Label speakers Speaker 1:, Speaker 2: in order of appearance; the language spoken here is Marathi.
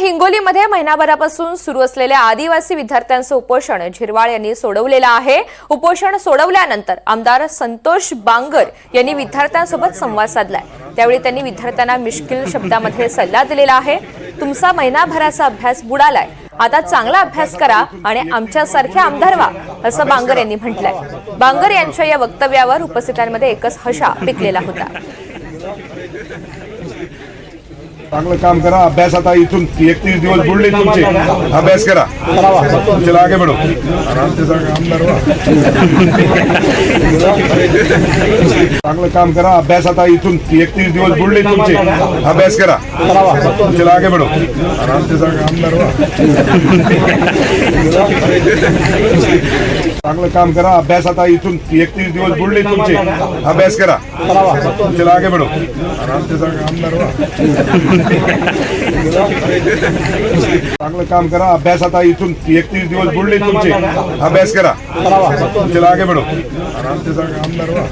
Speaker 1: हिंगोलीमध्ये महिनाभरापासून सुरू असलेल्या आदिवासी विद्यार्थ्यांचं उपोषण झिरवाळ यांनी सोडवलेलं आहे। उपोषण सोडवल्यानंतर आमदार संतोष बांगर यांनी विद्यार्थ्यांसोबत संवाद साधलाय। त्यावेळी त्यांनी विद्यार्थ्यांना मिश्किल शब्दामध्ये सल्ला दिलेला आहे। तुमचा महिनाभराचा अभ्यास बुडालाय, आता चांगला अभ्यास करा आणि आमच्यासारखे आमदार व्हा, असं बांगर यांनी म्हटलंय। बांगर यांच्या या वक्तव्यावर उपस्थितांमध्ये एकच हशा पिकलेला होता।
Speaker 2: चांगलं काम करा, अभ्यास आता इथून 31 दिवस बुडले तुमचे, अभ्यास करा, चला आगे बढ़ो, आराम से आमदार व्हा। चांगलं काम करा, अभ्यास आता इथून 31 दिवस बुडले तुमचे, अभ्यास करा, चला आगे बढ़ो, आराम से आमदार व्हा। चांगलं काम करा, अभ्यास आता इथून 31 दिवस बुडले तुमचे, अभ्यास करा, चला आगे बढ़ो, आराम से आमदार व्हा। चांगलं काम करा, अभ्यास आता इथून 31 दिवस बुडले तुमचे, अभ्यास करा, चला आगे बढ़ो, आराम से आमदार व्हा।